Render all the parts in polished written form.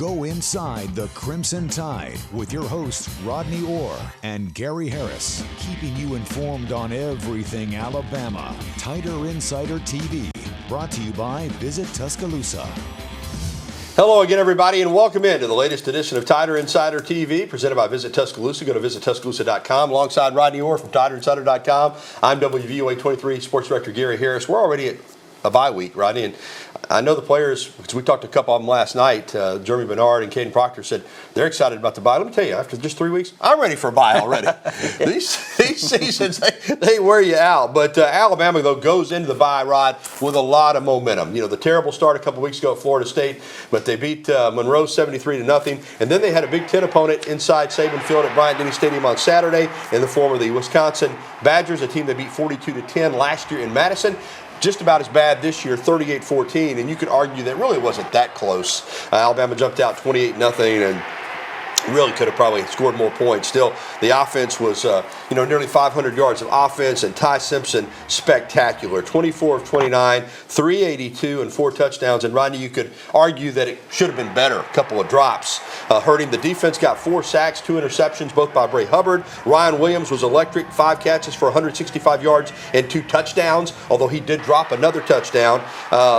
Go inside the Crimson Tide with your hosts Rodney Orr and Gary Harris, keeping you informed on everything Alabama. Tider Insider TV, brought to you by Visit Tuscaloosa. Hello again, everybody, and welcome into the latest edition of Tider Insider TV, presented by Visit Tuscaloosa. Go to visittuscaloosa.com. Alongside Rodney Orr from TiderInsider.com, I'm WVOA 23 Sports Director Gary Harris. We're already at a bye week, Rodney, and I know the players, because we talked to a couple of them last night, Jeremy Bernard and Caden Proctor, said they're excited about the bye. Let me tell you, after just 3 weeks, I'm ready for a bye already. these seasons, they wear you out. But Alabama, though, goes into the bye, Rod, with a lot of momentum. You know, the terrible start a couple weeks ago at Florida State, but they beat Monroe 73-0, and then they had a Big Ten opponent inside Saban Field at Bryant-Denny Stadium on Saturday in the form of the Wisconsin Badgers, a team they beat 42-10 last year in Madison. Just about as bad this year, 38-14, and you could argue that it really wasn't that close. Alabama jumped out 28-0 and really could have probably scored more points. Still, the offense was, nearly 500 yards of offense, and Ty Simpson, spectacular. 24 of 29, 382, and 4 touchdowns. And, Rodney, you could argue that it should have been better. A couple of drops hurting. The defense got 4 sacks, 2 interceptions, both by Bray Hubbard. Ryan Williams was electric, 5 catches for 165 yards and 2 touchdowns, although he did drop another touchdown.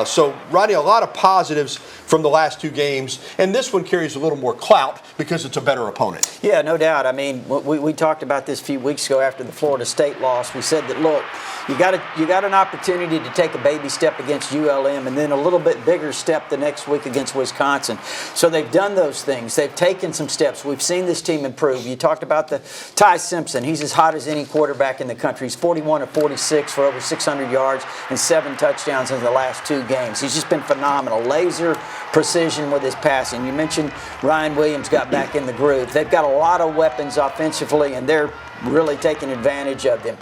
So, Rodney, a lot of positives from the last 2 games, and this one carries a little more clout because it's a better opponent. Yeah, no doubt. I mean, we talked about this a few weeks ago after the Florida State loss. We said that, look, you got an opportunity to take a baby step against ULM and then a little bit bigger step the next week against Wisconsin. So they've done those things. They've taken some steps. We've seen this team improve. You talked about the Ty Simpson. He's as hot as any quarterback in the country. He's 41 of 46 for over 600 yards and 7 touchdowns in the last 2 games. He's just been phenomenal. Laser precision with his passing. You mentioned Ryan Williams got back in the groove. They've got a lot of weapons offensively, and they're really taking advantage of them.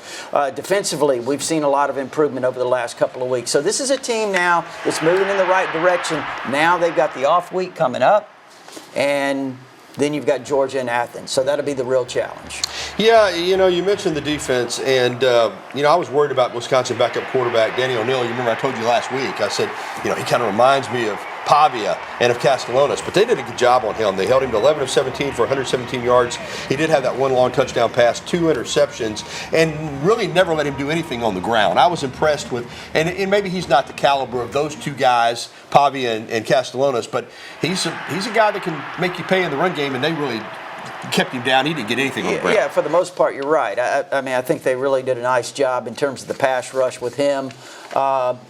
Defensively, we've seen a lot of improvement over the last couple of weeks. So this is a team now that's moving in the right direction. Now they've got the off week coming up, and then you've got Georgia and Athens. So that'll be the real challenge. Yeah, you mentioned the defense, and, I was worried about Wisconsin backup quarterback Danny O'Neill. You remember I told you last week, I said, he kind of reminds me of Pavia and of Castellanos, but they did a good job on him. They held him to 11 of 17 for 117 yards. He did have that 1 long touchdown pass, 2 interceptions, and really never let him do anything on the ground. I was impressed with, and maybe he's not the caliber of those 2 guys, Pavia and Castellanos, but he's a guy that can make you pay in the run game, and they really kept him down. He didn't get anything on the ground. Yeah, for the most part, you're right. I think they really did a nice job in terms of the pass rush with him.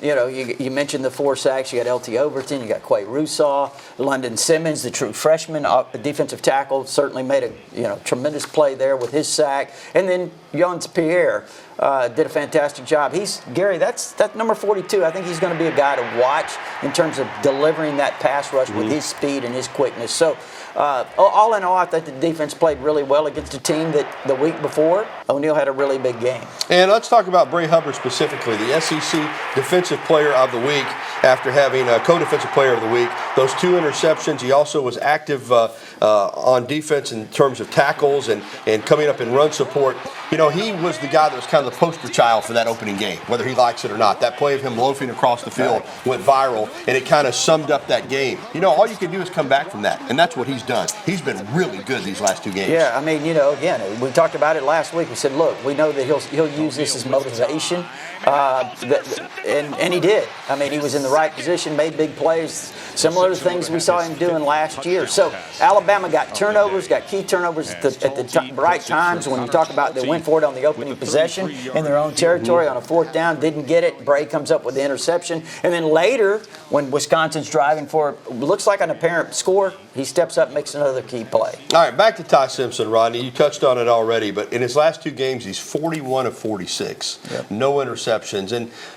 You mentioned the 4 sacks. You got L.T. Overton, you got Quay Russaw, London Simmons, the true freshman, defensive tackle, certainly made a tremendous play there with his sack. And then Jones Pierre did a fantastic job. Gary, that's number 42. I think he's going to be a guy to watch in terms of delivering that pass rush with his speed and his quickness. So all in all, I think the defense played really well against a team that the week before, O'Neill had a really big game. And let's talk about Bray Hubbard specifically, the SEC Defensive Player of the Week after having a co-defensive player of the week. Those 2 interceptions. He also was active on defense in terms of tackles and coming up in run support. He was the guy that was kind of the poster child for that opening game, whether he likes it or not. That play of him loafing across the field went viral, and it kind of summed up that game. All you can do is come back from that, and that's what he's done. He's been really good these last 2 games. Yeah, again, we talked about it last week. We said, look, we know that he'll use this as motivation, and he did. He was in the right position, made big plays, similar to things we saw him doing last year. So Alabama got turnovers, got key turnovers at the right times. When you talk about they went for it on the opening possession in their own territory on a 4th down, didn't get it. Bray comes up with the interception. And then later, when Wisconsin's driving for looks like an apparent score, he steps up and makes another key play. All right, back to Ty Simpson, Rodney. You touched on it already, but in his last 2 games, he's 41 of 46. Yep. No interceptions.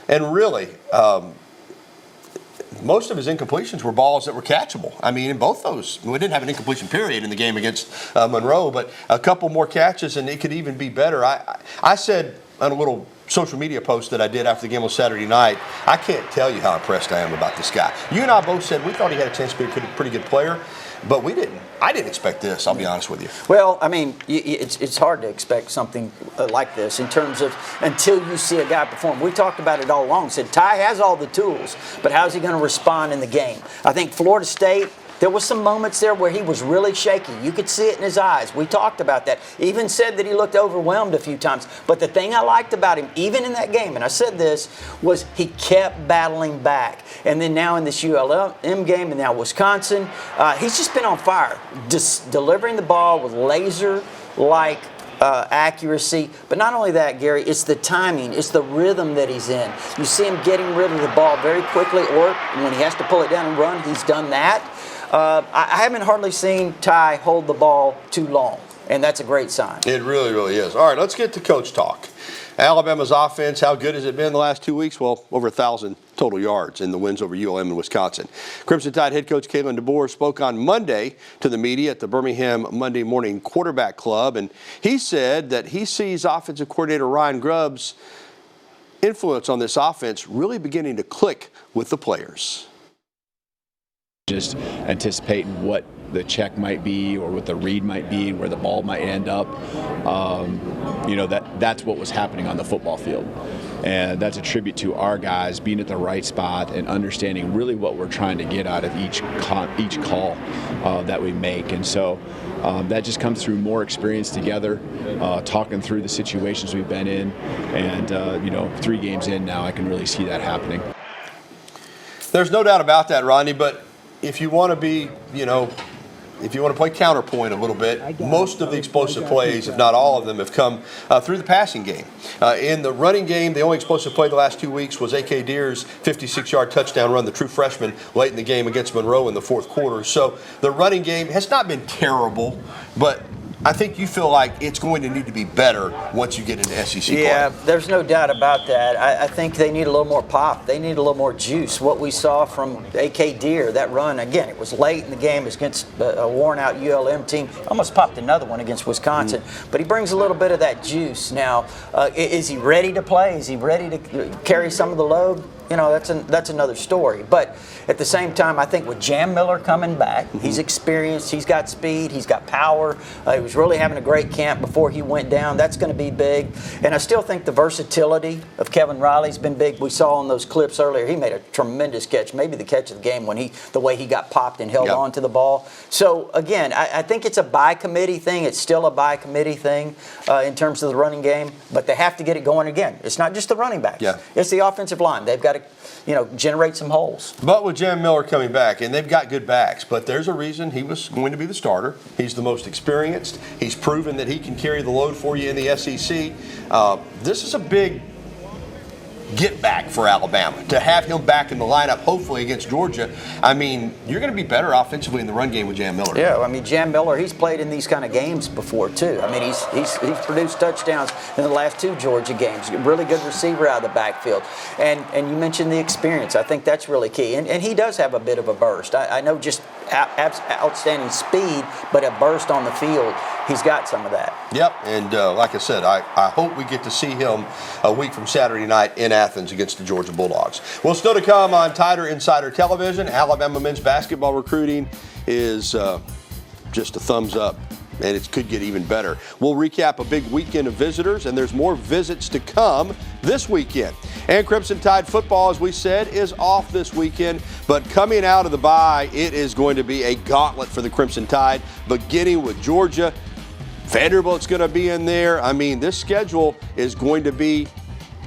And really, most of his incompletions were balls that were catchable. In both those, we didn't have an incompletion period in the game against Monroe, but a couple more catches, and it could even be better. I said on a little social media post that I did after the game on Saturday night, I can't tell you how impressed I am about this guy. You and I both said we thought he had a chance to be a pretty good player. But we didn't. I didn't expect this, I'll be honest with you. Well, I mean, it's hard to expect something like this in terms of until you see a guy perform. We talked about it all along. Said Ty has all the tools, but how's he going to respond in the game? I think Florida State There was some moments there where he was really shaky. You could see it in his eyes. We talked about that. Even said that he looked overwhelmed a few times. But the thing I liked about him, even in that game, and I said this, was he kept battling back. And then now in this ULM game and now Wisconsin, he's just been on fire. Just delivering the ball with laser-like accuracy. But not only that, Gary, it's the timing, it's the rhythm that he's in. You see him getting rid of the ball very quickly, or when he has to pull it down and run, he's done that. I haven't hardly seen Ty hold the ball too long, and that's a great sign. It really, really is. All right, let's get to coach talk. Alabama's offense, how good has it been the last 2 weeks? Well, over 1,000 total yards in the wins over ULM and Wisconsin. Crimson Tide head coach Kalen DeBoer spoke on Monday to the media at the Birmingham Monday Morning Quarterback Club, and he said that he sees offensive coordinator Ryan Grubb's influence on this offense really beginning to click with the players. Just anticipating what the check might be or what the read might be, where the ball might end up. That's what was happening on the football field. And that's a tribute to our guys being at the right spot and understanding really what we're trying to get out of each call that we make. And so that just comes through more experience together, talking through the situations we've been in. And, 3 games in now, I can really see that happening. There's no doubt about that, Rodney, but if you want to be, if you want to play counterpoint a little bit, most of the explosive plays, if not all of them, have come through the passing game. In the running game, the only explosive play the last 2 weeks was A.K. Deere's 56-yard touchdown run, the true freshman, late in the game against Monroe in the fourth quarter. So the running game has not been terrible, but I think you feel like it's going to need to be better once you get into SEC play. Yeah, there's no doubt about that. I think they need a little more pop. They need a little more juice. What we saw from A.K. Deere, that run, again, it was late in the game against a worn-out ULM team. Almost popped another one against Wisconsin. But he brings a little bit of that juice. Now, is he ready to play? Is he ready to carry some of the load? That's another story. But at the same time, I think with Jam Miller coming back, he's experienced, he's got speed, he's got power. He was really having a great camp before he went down. That's going to be big. And I still think the versatility of Kevin Riley's been big. We saw in those clips earlier, he made a tremendous catch, maybe the catch of the game the way he got popped and held on to the ball. So, again, I think it's a by-committee thing. It's still a by-committee thing in terms of the running game. But they have to get it going again. It's not just the running backs. Yeah. It's the offensive line. They've got to generate some holes. But with Jam Miller coming back, and they've got good backs, but there's a reason he was going to be the starter. He's the most experienced. He's proven that he can carry the load for you in the SEC. This is a big get back for Alabama. To have him back in the lineup, hopefully against Georgia, I mean, you're going to be better offensively in the run game with Jam Miller. Yeah, I mean, Jam Miller, he's played in these kind of games before, too. I mean, he's produced touchdowns in the last 2 Georgia games. Really good receiver out of the backfield. And you mentioned the experience. I think that's really key. And he does have a bit of a burst. I know just outstanding speed, but a burst on the field, he's got some of that. Yep, and like I said, I hope we get to see him a week from Saturday night in Athens against the Georgia Bulldogs. Well, still to come on Tider Insider Television, Alabama men's basketball recruiting is just a thumbs up, and it could get even better. We'll recap a big weekend of visitors, and there's more visits to come this weekend. And Crimson Tide football, as we said, is off this weekend, but coming out of the bye, it is going to be a gauntlet for the Crimson Tide, beginning with Georgia. Vanderbilt's going to be in there. I mean, this schedule is going to be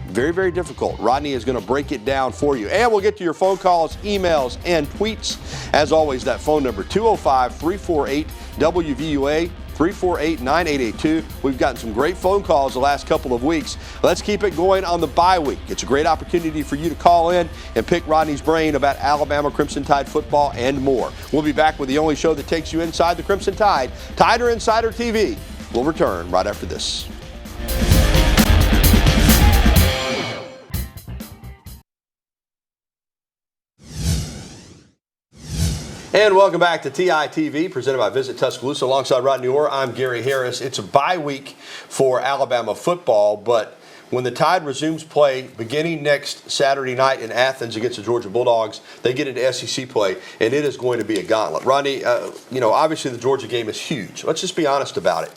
very, very difficult. Rodney is going to break it down for you. And we'll get to your phone calls, emails, and tweets. As always, that phone number, 205-348-WVUA, 348-9882. We've gotten some great phone calls the last couple of weeks. Let's keep it going on the bye week. It's a great opportunity for you to call in and pick Rodney's brain about Alabama Crimson Tide football and more. We'll be back with the only show that takes you inside the Crimson Tide, Tider Insider TV. We'll return right after this. And welcome back to TITV, presented by Visit Tuscaloosa. Alongside Rodney Orr, I'm Gary Harris. It's a bye week for Alabama football, but when the Tide resumes play beginning next Saturday night in Athens against the Georgia Bulldogs, they get into SEC play, and it is going to be a gauntlet. Rodney, obviously the Georgia game is huge. Let's just be honest about it.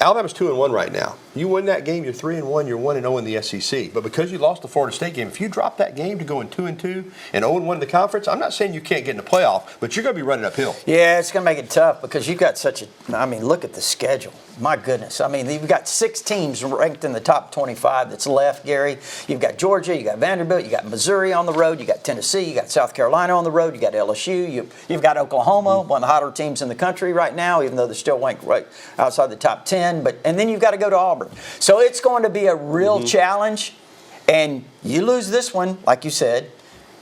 Alabama's 2-1 right now. You win that game, you're 3-1, you're 1-0 in the SEC. But because you lost the Florida State game, if you drop that game to go in 2-2 and 0-1 in the conference, I'm not saying you can't get in the playoff, but you're going to be running uphill. Yeah, it's going to make it tough because you've got look at the schedule. My goodness. I mean, you've got 6 teams ranked in the top 25 that's left, Gary. You've got Georgia, you got Vanderbilt, you got Missouri on the road, you got Tennessee, you got South Carolina on the road, you got LSU, you've got Oklahoma, one of the hotter teams in the country right now, even though they're still ranked right outside the top 10. And then you've got to go to Auburn. So it's going to be a real challenge. And you lose this one, like you said,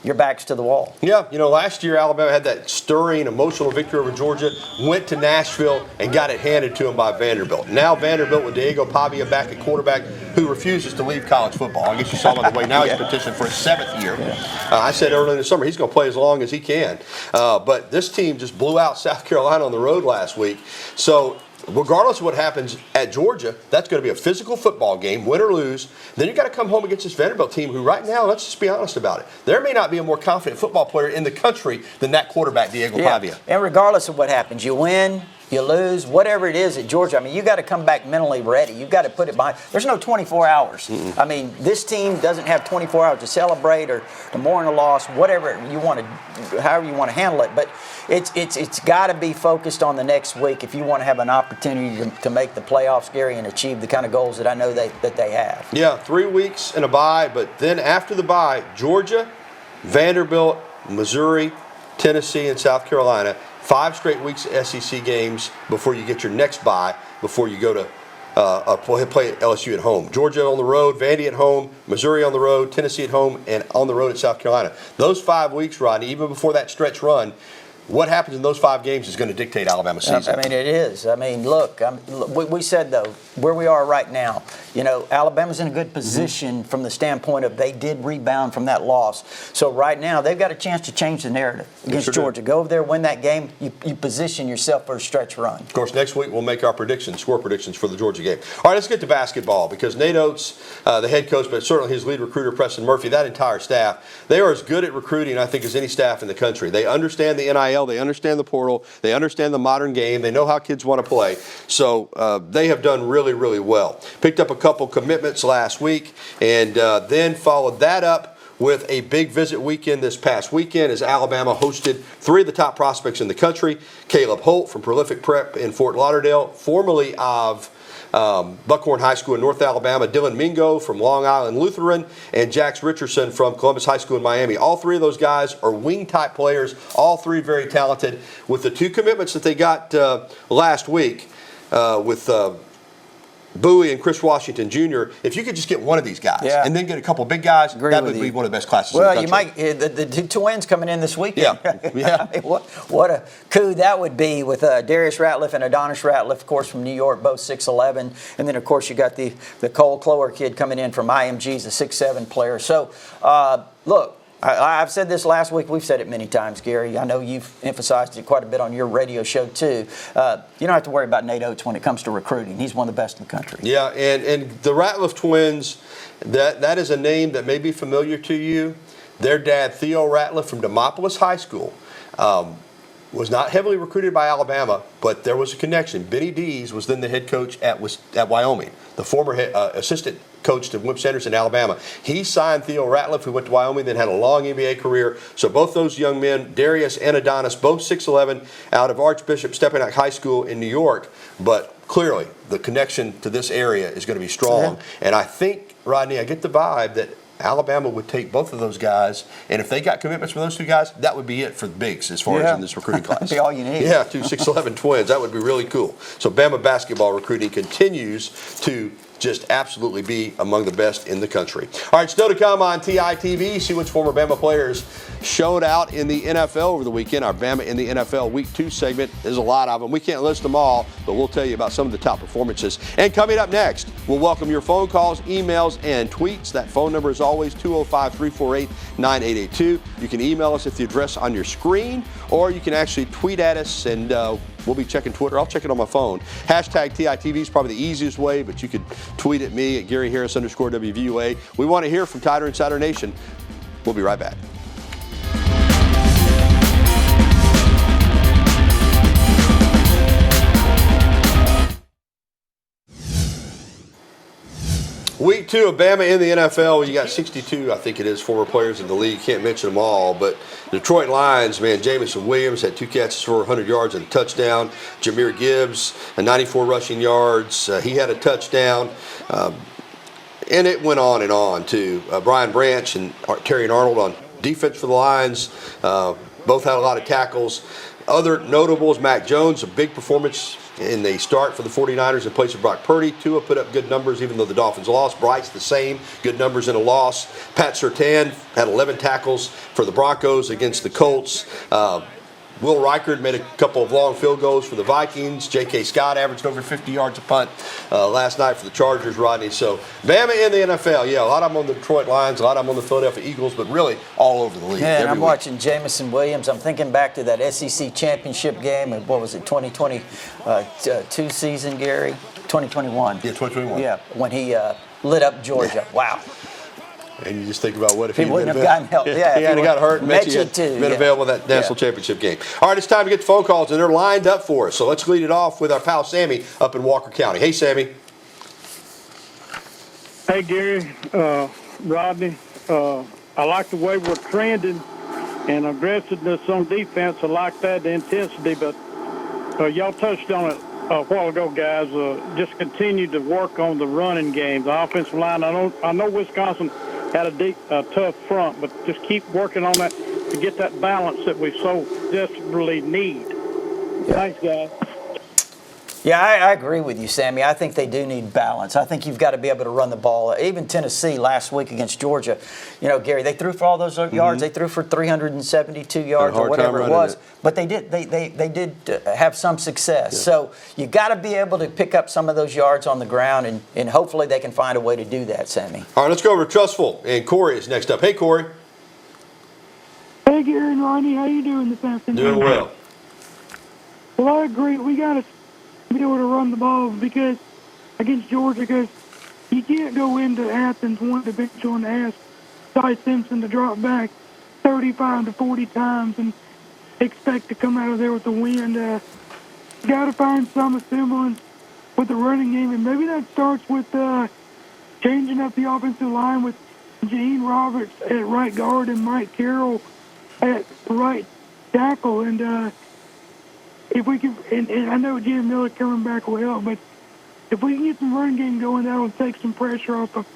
your back's to the wall. Yeah, last year Alabama had that stirring, emotional victory over Georgia, went to Nashville and got it handed to them by Vanderbilt. Now Vanderbilt with Diego Pavia back at quarterback, who refuses to leave college football. I guess you saw him on the way. Now he's petitioned for his 7th year. I said earlier in the summer he's going to play as long as he can. But this team just blew out South Carolina on the road last week. So regardless of what happens at Georgia, that's going to be a physical football game, win or lose. Then you've got to come home against this Vanderbilt team who right now, let's just be honest about it, there may not be a more confident football player in the country than that quarterback, Diego Pavia. And regardless of what happens, you win, you lose, whatever it is at Georgia, I mean, you got to come back mentally ready. You've got to put it behind. There's no 24 hours. I mean, this team doesn't have 24 hours to celebrate or to mourn a loss, whatever you want to, however you want to handle it. But it's got to be focused on the next week if you want to have an opportunity to make the playoffs, Gary, and achieve the kind of goals that I know that they have. Yeah, 3 weeks and a bye, but then after the bye, Georgia, Vanderbilt, Missouri, Tennessee, and South Carolina. 5 straight weeks of SEC games before you get your next bye, before you go to play LSU at home. Georgia on the road, Vandy at home, Missouri on the road, Tennessee at home, and on the road at South Carolina. Those 5 weeks, Rodney, even before that stretch run, what happens in those 5 games is going to dictate Alabama's season. I mean, it is. I mean, look, we said, though, where we are right now, Alabama's in a good position from the standpoint of they did rebound from that loss. So right now, they've got a chance to change the narrative against Georgia. Go over there, win that game, you position yourself for a stretch run. Of course, next week we'll make our score predictions for the Georgia game. All right, let's get to basketball because Nate Oates, the head coach, but certainly his lead recruiter, Preston Murphy, that entire staff, they are as good at recruiting, I think, as any staff in the country. They understand the NIL. They understand the portal. They understand the modern game. They know how kids want to play. So they have done really, really well. Picked up a couple commitments last week and then followed that up with a big visit weekend this past weekend as Alabama hosted 3 of the top prospects in the country. Caleb Holt from Prolific Prep in Fort Lauderdale, formerly of Buckhorn High School in North Alabama, Dylan Mingo from Long Island Lutheran, and Jax Richardson from Columbus High School in Miami. All 3 of those guys are wing-type players, all 3 very talented. With the 2 commitments that they got last week with Bowie and Chris Washington Jr., if you could just get one of these guys and then get a couple big guys, that would be one of the best classes in the country. Well, you might, the twins coming in this weekend. Yeah. I mean, what a coup that would be with Darius Ratliff and Adonis Ratliff, of course, from New York, both 6'11". And then, of course, you got the Cole Clower kid coming in from IMG's, a 6'7" player. So, look, I've said this last week. We've said it many times, Gary. I know you've emphasized it quite a bit on your radio show, too. You don't have to worry about Nate Oates when it comes to recruiting. He's one of the best in the country. Yeah, and the Ratliff twins, that is a name that may be familiar to you. Their dad, Theo Ratliff from Demopolis High School, was not heavily recruited by Alabama, but there was a connection. Benny Dees was then the head coach at Wyoming, the former assistant coach to Wimp Sanderson in Alabama. He signed Theo Ratliff, who went to Wyoming, then had a long NBA career. So both those young men, Darius and Adonis, both 6'11", out of Archbishop Stepinac High School in New York. But clearly, the connection to this area is going to be strong. Yeah. And I think, Rodney, I get the vibe that Alabama would take both of those guys, and if they got commitments from those 2 guys, that would be it for the bigs as far as in this recruiting class. That'd be all you need. Yeah, 2 6'11" twins. That would be really cool. So Bama basketball recruiting continues to just absolutely be among the best in the country. All right, still to come on TITV. See which former Bama players showed out in the NFL over the weekend. Our Bama in the NFL Week 2 segment. There's a lot of them. We can't list them all, but we'll tell you about some of the top performances. And coming up next, we'll welcome your phone calls, emails, and tweets. That phone number is always 205-348-9882. You can email us at the address on your screen, or you can actually tweet at us, and we'll be checking Twitter. I'll check it on my phone. Hashtag TITV is probably the easiest way, but you could tweet at me at Gary Harris _WVUA. We want to hear from Tider Insider Nation. We'll be right back. 62 of Bama in the NFL. You got 62, I think it is, former players in the league. Can't mention them all, but Detroit Lions, man, Jamison Williams had 2 catches for 100 yards and a touchdown. Jahmyr Gibbs, 94 rushing yards. He had a touchdown. And it went on, too. Brian Branch and Terry Arnold on defense for the Lions. Both had a lot of tackles. Other notables, Mac Jones, a big performance in the start for the 49ers in place of Brock Purdy. Tua put up good numbers even though the Dolphins lost. Bryce the same, good numbers in a loss. Pat Surtain had 11 tackles for the Broncos against the Colts. Will Reichard made a couple of long field goals for the Vikings. J.K. Scott averaged over 50 yards a punt last night for the Chargers, Rodney. So Bama in the NFL, yeah, a lot of them on the Detroit Lions, a lot of them on the Philadelphia Eagles, but really all over the league. Yeah, and I'm week. watching Jamison Williams. I'm thinking back to that SEC championship game, and what was it, 2022 season, Gary? 2021. Yeah, 2021. Yeah, when he lit up Georgia. Yeah. Wow. And you just think about what if he wouldn't have gotten help. Yeah, he had got hurt and Mechie had too, been available in that national championship game. All right, it's time to get the phone calls, and they're lined up for us. So let's lead it off with our pal Sammy up in Walker County. Hey, Sammy. Hey, Gary, Rodney. I like the way we're trending and aggressiveness on defense. I like that, the intensity. But y'all touched on it a while ago, guys. Just continue to work on the running game, the offensive line. I know Wisconsin had a tough front, but just keep working on that to get that balance that we so desperately need. Yeah. Thanks, guys. Yeah, I agree with you, Sammy. I think they do need balance. I think you've got to be able to run the ball. Even Tennessee last week against Georgia, you know, Gary, they threw for all those yards. They threw for 372 yards or whatever it was. But they did have some success. Yeah. So you got to be able to pick up some of those yards on the ground, and hopefully they can find a way to do that, Sammy. All right, let's go over to Trustful, and Corey is next up. Hey, Corey. Hey, Gary and Rodney, how you doing this afternoon? Doing well. Well, I agree. We got to be able to run the ball because against Georgia, because you can't go into Athens one-dimensional and ask Ty Simpson to drop back 35 to 40 times and expect to come out of there with a win. You got to find some semblance with the running game, and maybe that starts with changing up the offensive line with Gene Roberts at right guard and Mike Carroll at right tackle. And if we can, and I know Jim Miller coming back will help, but if we can get some run game going, that will take some pressure off of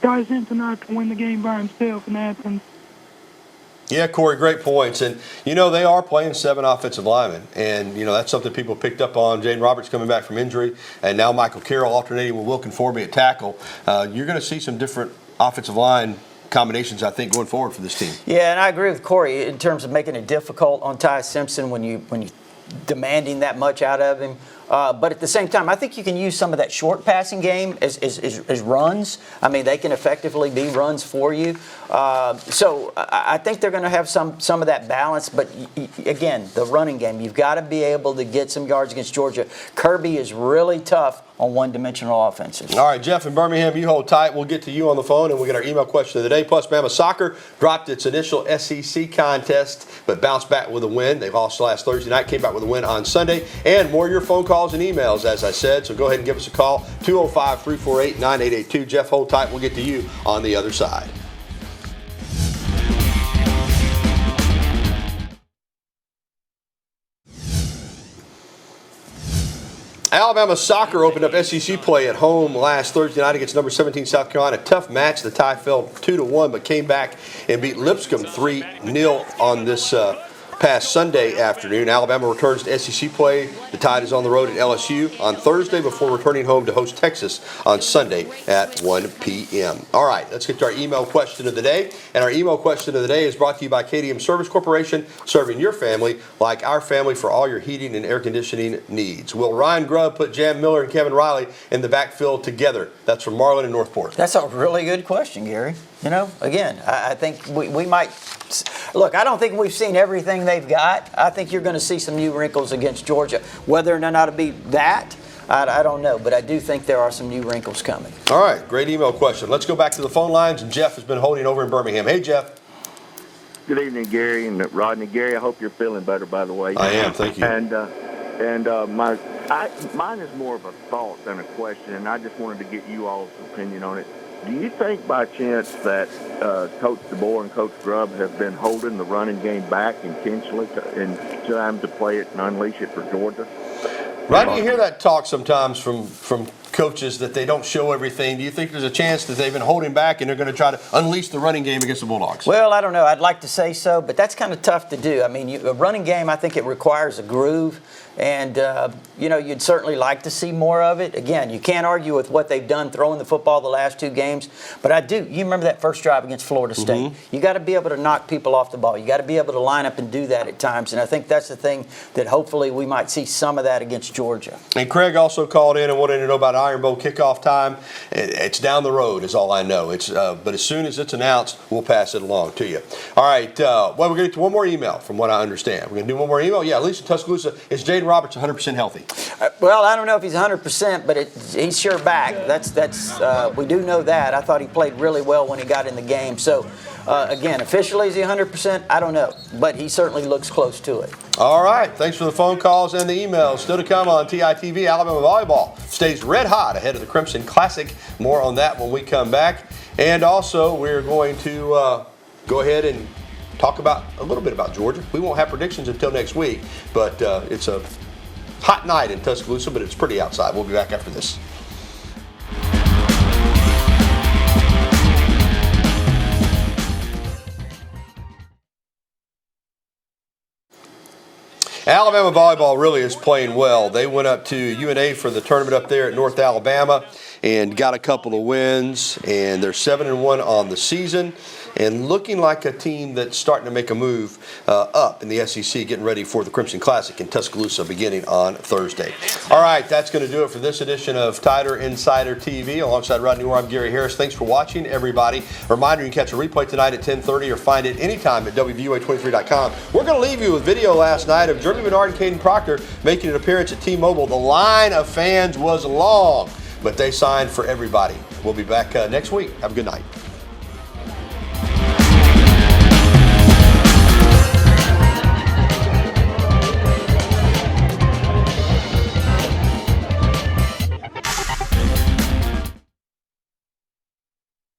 Ty Simpson not to win the game by himself in Athens. Yeah, Corey, great points. And, you know, they are playing 7 offensive linemen. And, you know, that's something people picked up on. Jaden Roberts coming back from injury. And now Michael Carroll alternating with Wilkin Forby at tackle. You're going to see some different offensive line combinations, I think, going forward for this team. Yeah, and I agree with Corey in terms of making it difficult on Ty Simpson when you demanding that much out of him. But at the same time, I think you can use some of that short passing game as runs. I mean, they can effectively be runs for you. So I think they're going to have some of that balance. But again, the running game, you've got to be able to get some yards against Georgia. Kirby is really tough on one-dimensional offenses. All right, Jeff in Birmingham, you hold tight. We'll get to you on the phone, and we'll get our email question of the day. Plus, Bama Soccer dropped its initial SEC contest, but bounced back with a win. They've lost last Thursday night, came back with a win on Sunday. And more of your phone calls and emails, as I said. So go ahead and give us a call, 205-348-9882. Jeff, hold tight. We'll get to you on the other side. Alabama Soccer opened up SEC play at home last Thursday night against number 17 South Carolina. Tough match. The tie fell 2-1, but came back and beat Lipscomb 3-0 on this past Sunday afternoon. Alabama returns to SEC play. The Tide is on the road at LSU on Thursday before returning home to host Texas on Sunday at 1 p.m. All right, let's get to our email question of the day. And our email question of the day is brought to you by KDM Service Corporation, serving your family like our family for all your heating and air conditioning needs. Will Ryan Grubb put Jam Miller and Kevin Riley in the backfield together? That's from Marlon in Northport. That's a really good question, Gary. You know, again, I think we might – look, I don't think we've seen everything they've got. I think you're going to see some new wrinkles against Georgia. Whether or not it'll be that, I don't know. But I do think there are some new wrinkles coming. All right, great email question. Let's go back to the phone lines, and Jeff has been holding over in Birmingham. Hey, Jeff. Good evening, Gary and Rodney. Gary, I hope you're feeling better, by the way. I am, thank you. And mine is more of a thought than a question, and I just wanted to get you all's opinion on it. Do you think by chance that Coach DeBoer and Coach Grubb have been holding the running game back intentionally in time to play it and unleash it for Georgia? Rodney, you hear that talk sometimes from coaches that they don't show everything. Do you think there's a chance that they've been holding back and they're going to try to unleash the running game against the Bulldogs? Well, I don't know. I'd like to say so, but that's kind of tough to do. I mean, a running game, I think it requires a groove. And, you'd certainly like to see more of it. Again, you can't argue with what they've done throwing the football the last 2 games. But I do. You remember that first drive against Florida State. You got to be able to knock people off the ball. You got to be able to line up and do that at times. And I think that's the thing that hopefully we might see some of that against Georgia. And Craig also called in and wanted to know about Iron Bowl kickoff time. It's down the road is all I know. But as soon as it's announced, we'll pass it along to you. All right. We're going to get to one more email from what I understand. We're going to do one more email. Yeah, at least in Tuscaloosa, is Jaden Roberts 100% healthy? Well, I don't know if he's 100%, but he's sure back. We do know that. I thought he played really well when he got in the game. So, again, officially is he 100%? I don't know, but he certainly looks close to it. All right. Thanks for the phone calls and the emails. Still to come on TITV, Alabama volleyball stays red hot ahead of the Crimson Classic. More on that when we come back. And also, we're going to go ahead and talk about a little bit about Georgia. We won't have predictions until next week, but it's a hot night in Tuscaloosa, but it's pretty outside. We'll be back after this. Alabama volleyball really is playing well. They went up to UNA for the tournament up there at North Alabama and got a couple of wins, and they're 7-1 on the season and looking like a team that's starting to make a move up in the SEC, getting ready for the Crimson Classic in Tuscaloosa beginning on Thursday. All right, that's going to do it for this edition of Tider Insider TV. Alongside Rodney Orr, I'm Gary Harris. Thanks for watching, everybody. Reminder, you can catch a replay tonight at 10:30 or find it anytime at WVUA23.com. We're going to leave you with video last night of Jeremy Bernard and Caden Proctor making an appearance at T-Mobile. The line of fans was long, but they signed for everybody. We'll be back next week. Have a good night.